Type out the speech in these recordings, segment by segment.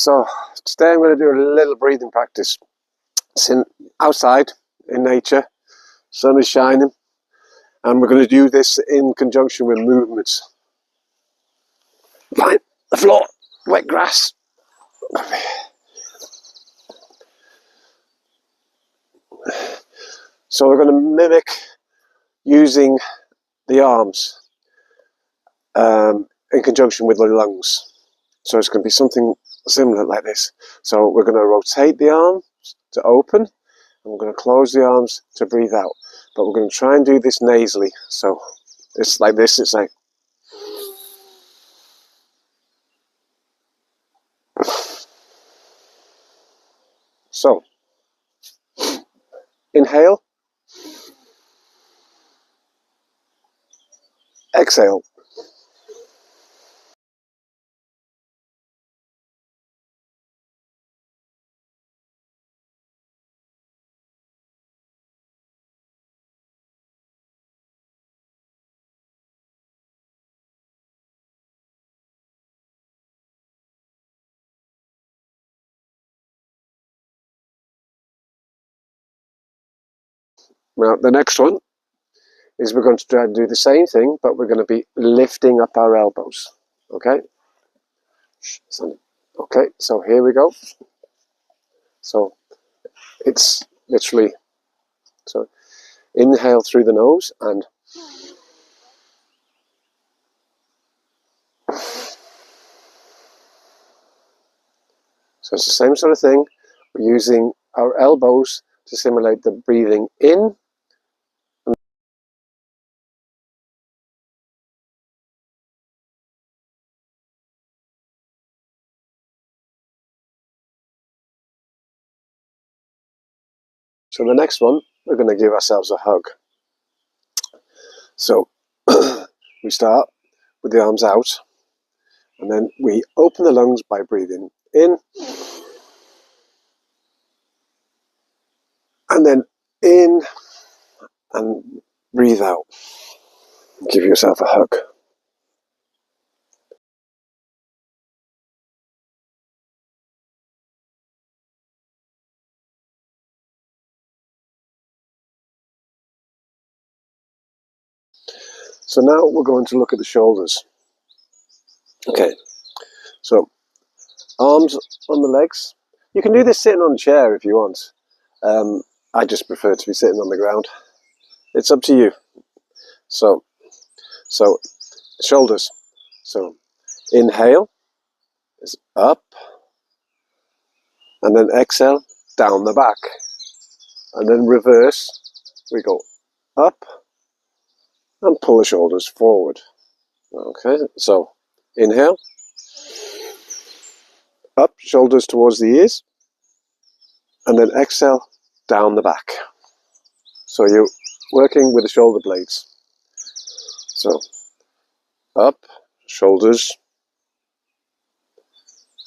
So today I'm going to do a little breathing practice. It's outside in nature, sun is shining, and we're going to do this in conjunction with movements. Fine, the floor, wet grass. So we're going to mimic using the arms in conjunction with the lungs. So it's going to be something similar like this. So we're going to rotate the arm to open, and we're going to close the arms to breathe out. But we're going to try and do this nasally. So it's like this, it's like... So, inhale, exhale. Now, the next one is we're going to try and do the same thing, but we're going to be lifting up our elbows. Okay? Okay, so here we go. So it's literally, so inhale through the nose and so it's the same sort of thing. We're using our elbows to simulate the breathing in. So the next one, we're going to give ourselves a hug. So we start with the arms out, and then we open the lungs by breathing in, and then in, and breathe out. Give yourself a hug. So now we're going to look at the shoulders. Okay, so arms on the legs. You can do this sitting on a chair if you want. I just prefer to be sitting on the ground. It's up to you. So shoulders. So inhale is up, and then exhale down the back, and then reverse. We go up and pull the shoulders forward. Okay, so inhale, up, shoulders towards the ears, and then exhale down the back. So you're working with the shoulder blades. So up, shoulders,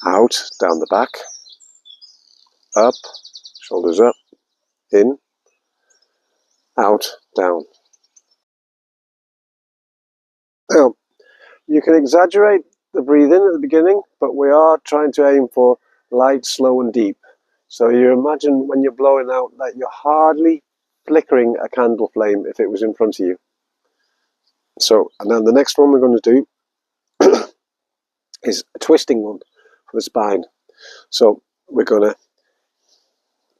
out, down the back, up, shoulders up, in, out, down. Now, you can exaggerate the breathing at the beginning, but we are trying to aim for light, slow and deep. So you imagine when you're blowing out that you're hardly flickering a candle flame if it was in front of you. So, and then the next one we're going to do is a twisting one for the spine. So we're gonna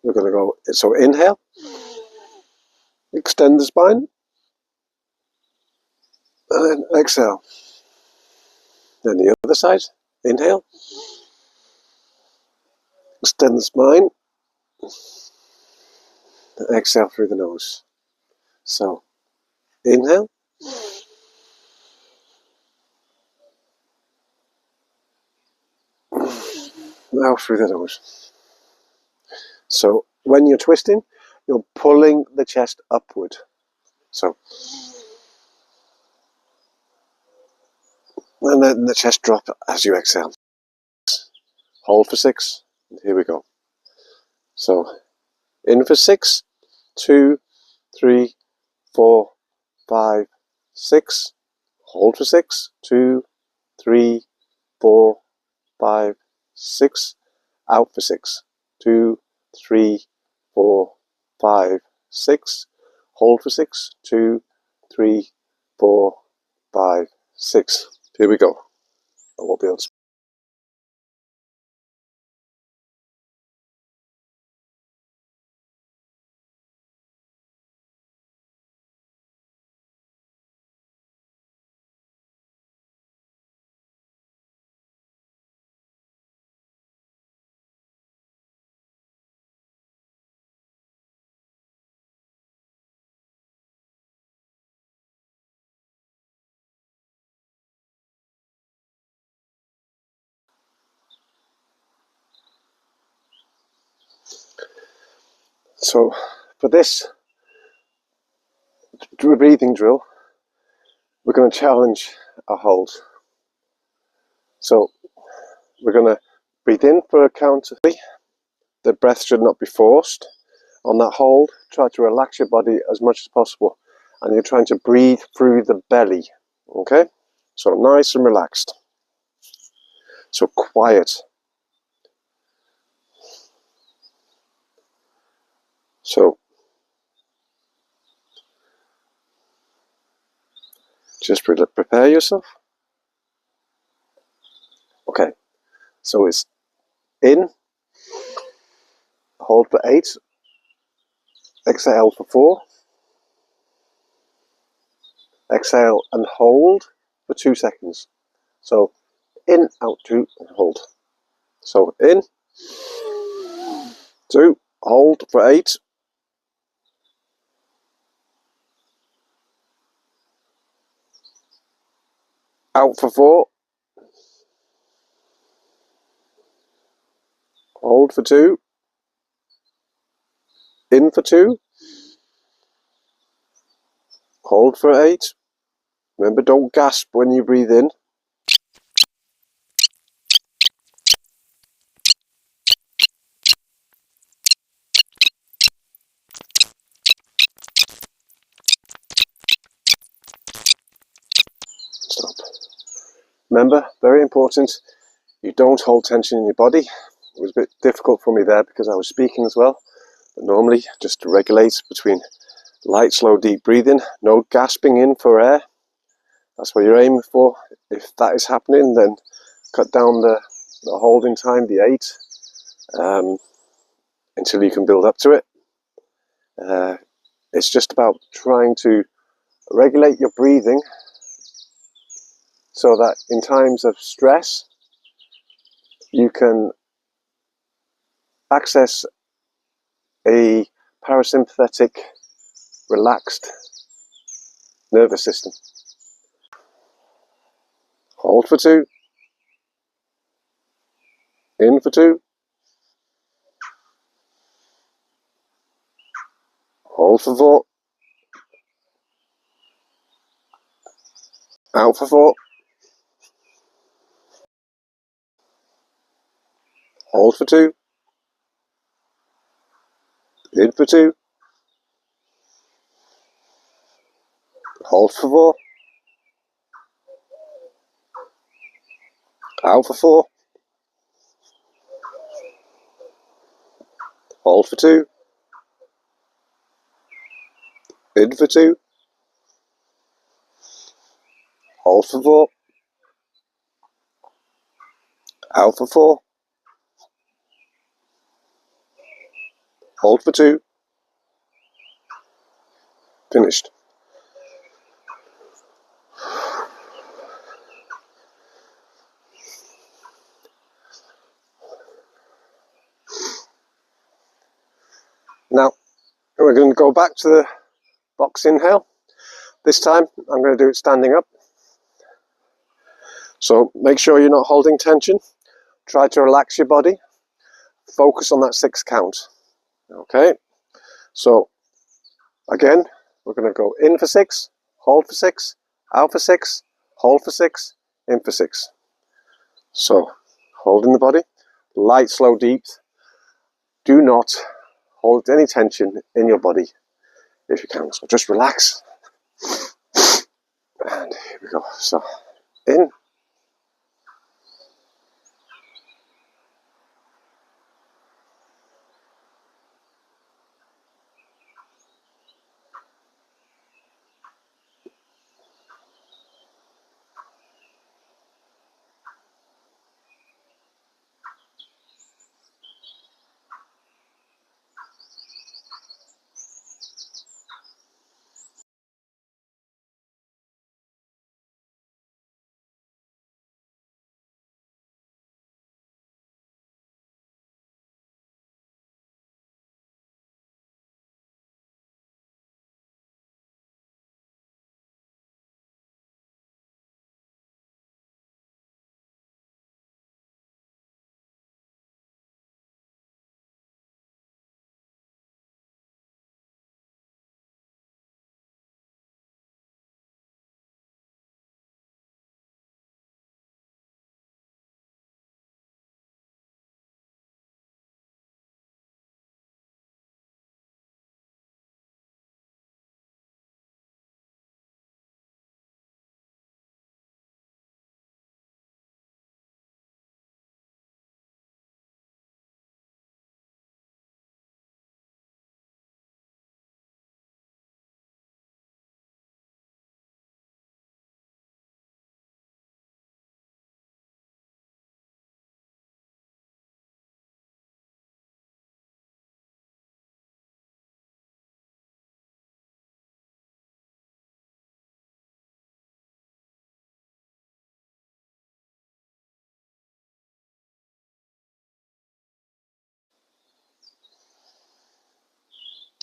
go, so inhale, extend the spine, and then exhale. Then the other side, inhale, extend the spine, and exhale through the nose. So inhale, out through the nose. So when you're twisting, you're pulling the chest upward. So, and then the chest drop as you exhale. Hold for 6. Here we go. So in for 6, 2, 3, 4, 5, 6. Hold for 6, 2, 3, 4, 5, 6. Out for 6. 2, 3, 4, 5, 6. Hold for 6. 2, 3, 4, 5, 6. Here we go. I won't be able to. So for this breathing drill, we're going to challenge our hold. So we're going to breathe in for a count of 3. The breath should not be forced. On that hold, try to relax your body as much as possible. And you're trying to breathe through the belly. Okay? So nice and relaxed. So quiet. So just prepare yourself. Okay. So it's in. Hold for 8. Exhale for 4. Exhale and hold for 2 seconds. So in, out, 2, and hold. So in, 2, hold for 8. Out for 4. Hold for 2. In for 2. Hold for 8. Remember, don't gasp when you breathe in. Stop. Remember, very important, you don't hold tension in your body. It was a bit difficult for me there because I was speaking as well. But normally, just to regulate between light, slow, deep breathing. No gasping in for air. That's what you're aiming for. If that is happening, then cut down the holding time, the 8, until you can build up to it. It's just about trying to regulate your breathing so that in times of stress, you can access a parasympathetic, relaxed nervous system. Hold for 2. In for 2. Hold for 4. Out for 4. Hold for 2. In for 2. Hold for 4. Out for 4. Hold for 2. In for 2. Hold for 4. Out for 4. Hold for 2. Finished. Now, we're going to go back to the box inhale. This time, I'm going to do it standing up. So make sure you're not holding tension. Try to relax your body. Focus on that 6 count. Okay, so again, we're going to go in for 6, hold for 6, out for 6, hold for 6, in for 6. So, holding the body, light, slow, deep. Do not hold any tension in your body if you can. So just relax. And here we go. So, in.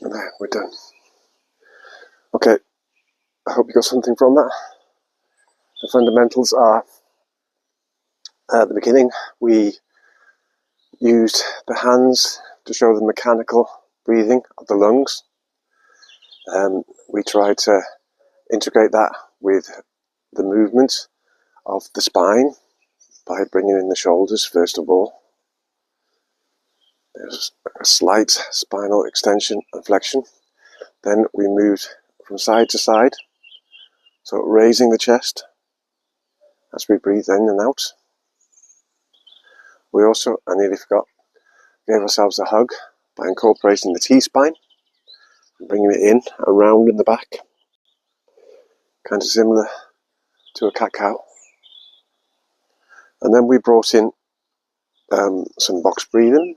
And there, we're done. Okay, I hope you got something from that. The fundamentals are, at the beginning, we used the hands to show the mechanical breathing of the lungs. We tried to integrate that with the movement of the spine by bringing in the shoulders first of all. There's a slight spinal extension and flexion. Then we moved from side to side, so raising the chest as we breathe in and out. We also, I nearly forgot, gave ourselves a hug by incorporating the T-spine and bringing it in around in the back, kind of similar to a cat-cow. And then we brought in some box breathing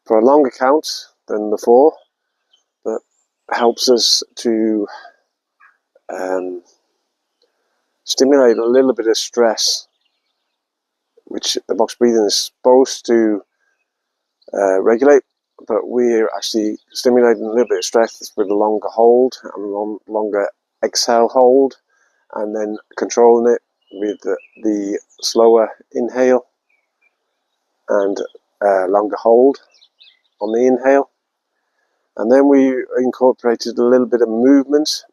for a longer count than the 4, but helps us to stimulate a little bit of stress, which the box breathing is supposed to regulate, but we're actually stimulating a little bit of stress with a longer hold and longer exhale hold, and then controlling it with the slower inhale and longer hold on the inhale. And then we incorporated a little bit of movement,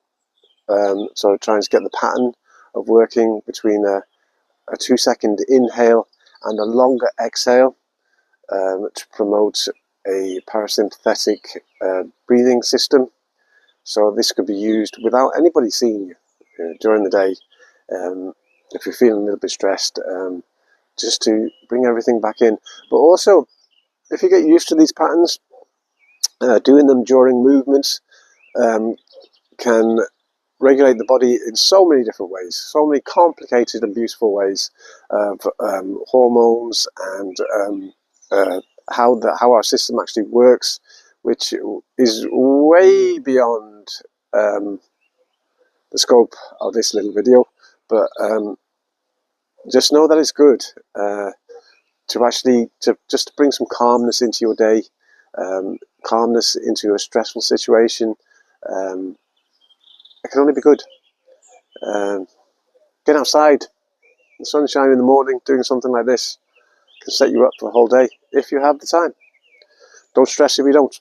so trying to get the pattern of working between a 2-second inhale and a longer exhale to promote a parasympathetic breathing system. So this could be used without anybody seeing you during the day, if you're feeling a little bit stressed, just to bring everything back in. But also, if you get used to these patterns, doing them during movements can regulate the body in so many different ways, so many complicated and beautiful ways of hormones and how our system actually works, which is way beyond the scope of this little video. But just know that it's good to actually just bring some calmness into your day, calmness into a stressful situation. It can only be good. Get outside, the sunshine in the morning, doing something like this can set you up for the whole day if you have the time. Don't stress if you don't.